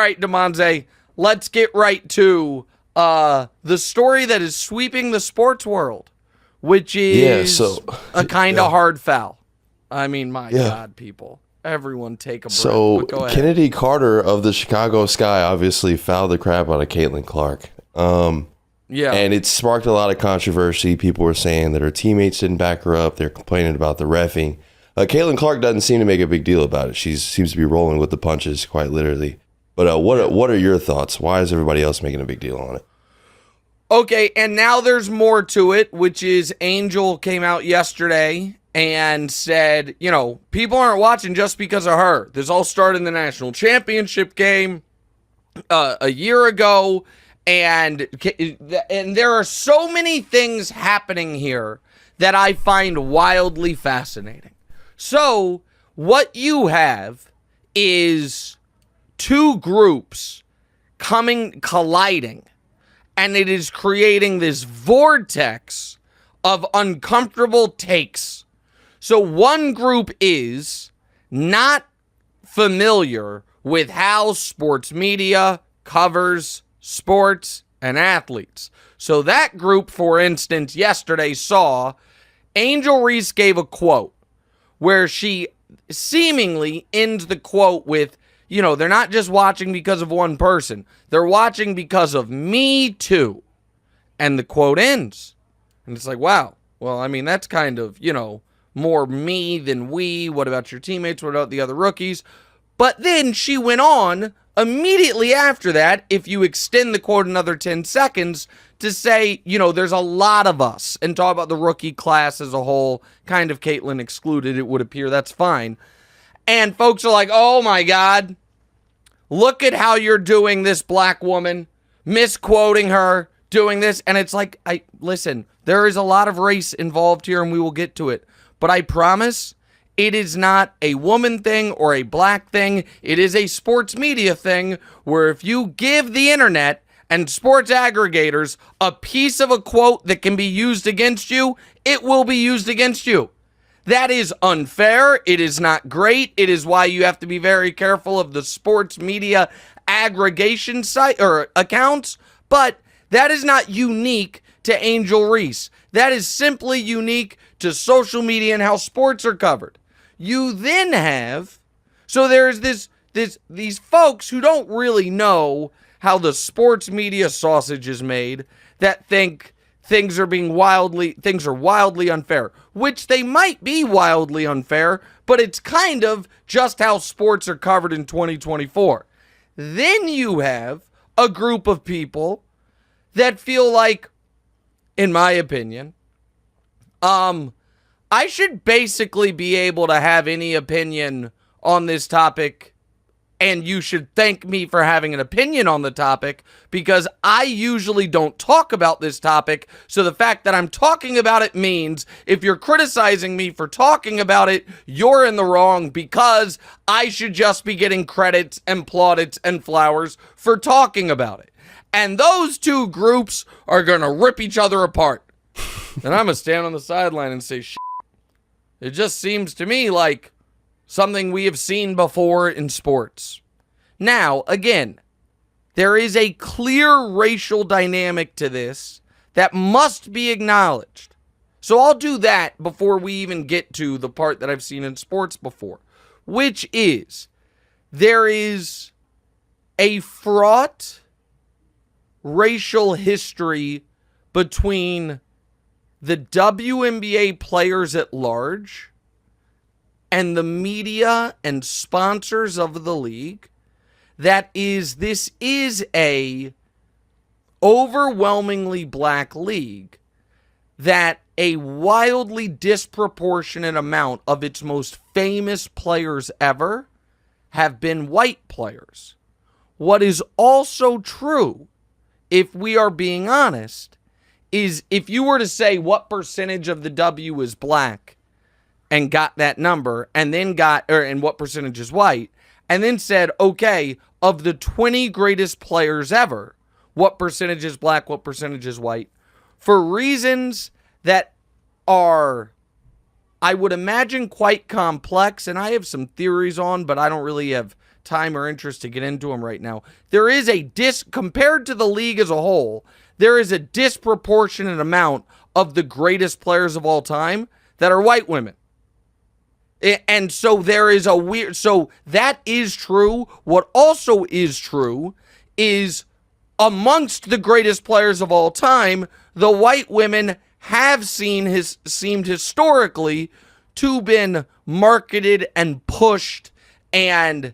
right, DeMonze, let's get right to the story that is sweeping the sports world, which is a kind of hard foul. I mean, my God, people. Everyone take a breath. So Go ahead. Chennedy Carter of the Chicago Sky obviously fouled the crap out of Caitlin Clark. And it sparked a lot of controversy. People were saying that her teammates didn't back her up. They're complaining about the reffing. Caitlin Clark doesn't seem to make a big deal about it. She seems to be rolling with the punches, quite literally. But what are your thoughts? Why is everybody else making a big deal on it? Okay, and now there's more to it, which is Angel came out yesterday and said, you know, people aren't watching just because of her. This all started in the national championship game a year ago, and there are so many things happening here that I find wildly fascinating. So what you have is two groups colliding, and it is creating this vortex of uncomfortable takes. So one group is not familiar with how sports media covers sports and athletes. So that group, for instance, yesterday saw Angel Reese gave a quote where she seemingly ends the quote with, you know, they're not just watching because of one person. They're watching because of me too. And the quote ends. And it's like, wow. Well, I mean, that's kind of, you know, more me than we. What about your teammates? What about the other rookies? But then she went on immediately after that, if you extend the quote another 10 seconds, to say, you know, there's a lot of us, and talk about the rookie class as a whole, kind of Caitlin excluded, it would appear. That's fine. And folks are like, oh my God, look at how you're doing this black woman, misquoting her, doing this. And it's like, listen, there is a lot of race involved here, and we will get to it. But I promise it is not a woman thing or a black thing. It is a sports media thing where if you give the internet and sports aggregators a piece of a quote that can be used against you, it will be used against you. That is unfair. It is not great. It is why you have to be very careful of the sports media aggregation site or accounts. But that is not unique to Angel Reese. That is simply unique to social media and how sports are covered. You then have, so there's these folks who don't really know how the sports media sausage is made that think things are wildly unfair, which they might be wildly unfair, but it's kind of just how sports are covered in 2024. Then you have a group of people that feel like, in my opinion, I should basically be able to have any opinion on this topic, and you should thank me for having an opinion on the topic, because I usually don't talk about this topic. So the fact that I'm talking about it means if you're criticizing me for talking about it, you're in the wrong, because I should just be getting credits and plaudits and flowers for talking about it. And those two groups are going to rip each other apart. And I'm going to stand on the sideline and say, shit. It just seems to me like something we have seen before in sports. Now, again, there is a clear racial dynamic to this that must be acknowledged. So I'll do that before we even get to the part that I've seen in sports before, which is there is a fraught racial history between the WNBA players at large and the media and sponsors of the league. This is a overwhelmingly black league that a wildly disproportionate amount of its most famous players ever have been white players. What is also true, if we are being honest, is if you were to say what percentage of the W is black and got that number, and then and what percentage is white, and then said, okay, of the 20 greatest players ever, what percentage is black, what percentage is white, for reasons that are, I would imagine, quite complex, and I have some theories on, but I don't really have time or interest to get into them right now. There is compared to the league as a whole, there is a disproportionate amount of the greatest players of all time that are white women. And so there is so that is true. What also is true is amongst the greatest players of all time, the white women have seemed historically to been marketed and pushed and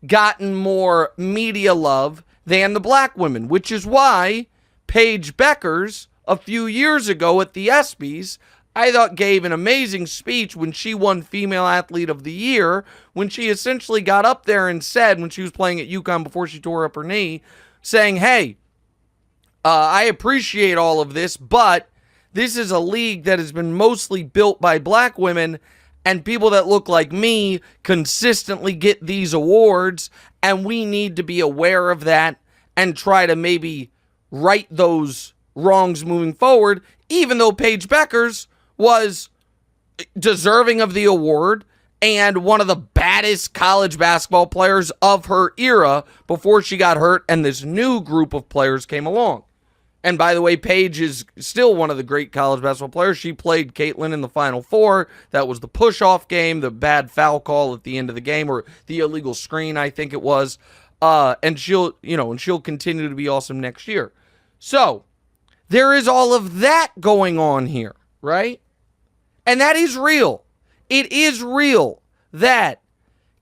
gotten more media love than the black women, which is why Paige Beckers a few years ago at the ESPYs, I thought gave an amazing speech when she won Female Athlete of the Year, when she essentially got up there and said, when she was playing at UConn before she tore up her knee, saying, hey, I appreciate all of this, but this is a league that has been mostly built by black women, and people that look like me consistently get these awards, and we need to be aware of that and try to maybe right those wrongs moving forward, even though Paige Beckers was deserving of the award and one of the baddest college basketball players of her era before she got hurt and this new group of players came along. And by the way, Paige is still one of the great college basketball players. She played Caitlin in the Final Four. That was the push-off game, the bad foul call at the end of the game, or the illegal screen, I think it was. And she'll continue to be awesome next year. So there is all of that going on here, right? And that is real. It is real that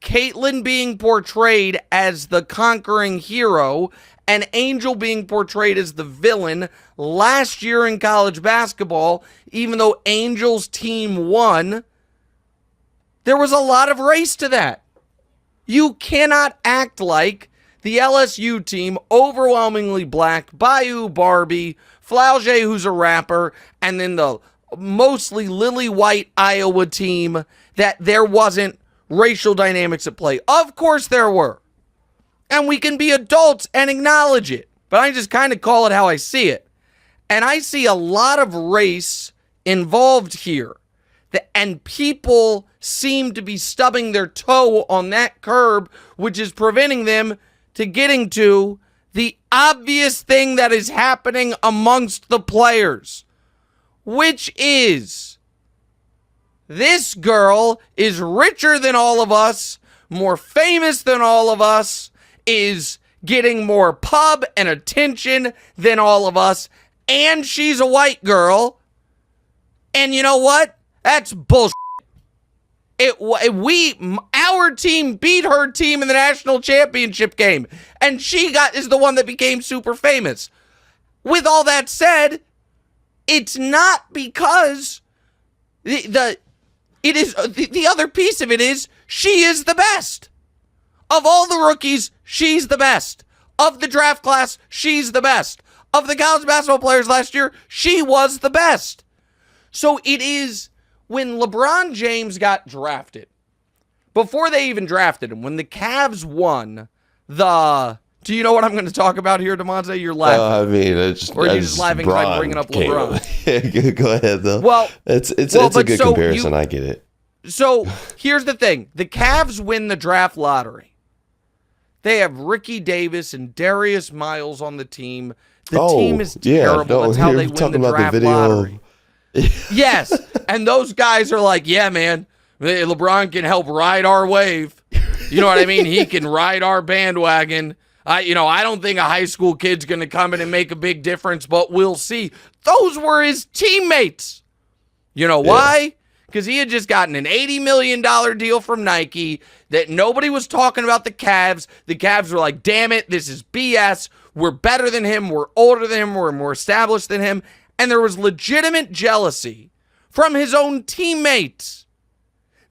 Caitlin being portrayed as the conquering hero and Angel being portrayed as the villain last year in college basketball, even though Angel's team won, there was a lot of race to that. You cannot act like the LSU team, overwhelmingly black, Bayou Barbie, Flauget, who's a rapper, and then the mostly lily white Iowa team, that there wasn't racial dynamics at play. Of course there were. And we can be adults and acknowledge it. But I just kind of call it how I see it. And I see a lot of race involved here. And people seem to be stubbing their toe on that curb, which is preventing them to getting to the obvious thing that is happening amongst the players, which is this girl is richer than all of us, more famous than all of us, is getting more pub and attention than all of us, and she's a white girl. And you know what? That's bullshit. Our team beat her team in the national championship game, and she is the one that became super famous. With all that said, it's not because the other piece of it is she is the best. Of all the rookies, she's the best. Of the draft class, she's the best. Of the college basketball players last year, she was the best. So it is when LeBron James got drafted, before they even drafted him, when the Cavs won do you know what I'm going to talk about here, DeMonte? You're laughing. Or are you just laughing because I'm bringing up LeBron? Go ahead, though. Well, it's a good comparison. I get it. So here's the thing. The Cavs win the draft lottery. They have Ricky Davis and Darius Miles on the team. The team is terrible. That's how they win the draft lottery. Yes. And those guys are like, yeah, man, LeBron can help ride our wave. You know what I mean? He can ride our bandwagon. I don't think a high school kid's going to come in and make a big difference, but we'll see. Those were his teammates. You know why? Because he had just gotten an $80 million deal from Nike that nobody was talking about the Cavs. The Cavs were like, damn it, this is BS. We're better than him. We're older than him. We're more established than him. And there was legitimate jealousy from his own teammates.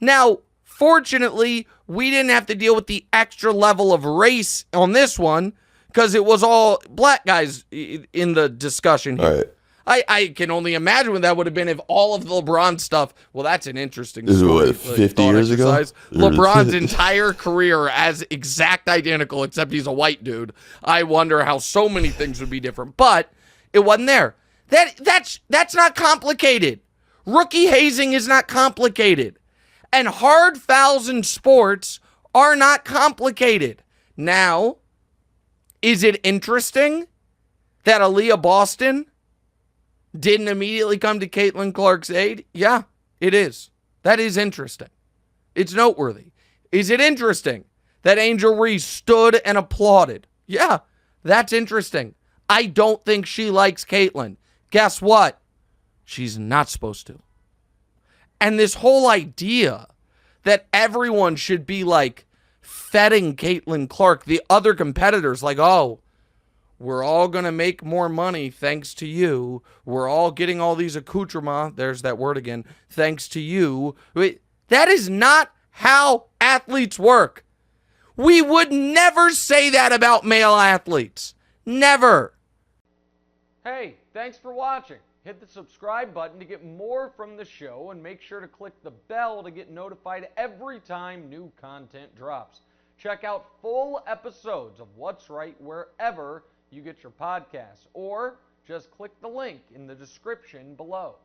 Now, fortunately, we didn't have to deal with the extra level of race on this one because it was all black guys in the discussion here. All right. I can only imagine what that would have been if all of the LeBron stuff. Well, that's an interesting story. This is what, 50 years ago? LeBron's entire career as exact identical, except he's a white dude. I wonder how so many things would be different. But it wasn't there. That's not complicated. Rookie hazing is not complicated. And hard fouls in sports are not complicated. Now, is it interesting that Aliyah Boston didn't immediately come to Caitlin Clark's aid? Yeah, it is. That is interesting. It's noteworthy. Is it interesting that Angel Reese stood and applauded? Yeah, that's interesting. I don't think she likes Caitlin. Guess what? She's not supposed to. And this whole idea that everyone should be like feting Caitlin Clark, the other competitors, like, oh, we're all going to make more money thanks to you. We're all getting all these accoutrements. There's that word again. Thanks to you. That is not how athletes work. We would never say that about male athletes. Never. Hey, thanks for watching. Hit the subscribe button to get more from the show, and make sure to click the bell to get notified every time new content drops. Check out full episodes of What's Right wherever you get your podcasts, or just click the link in the description below.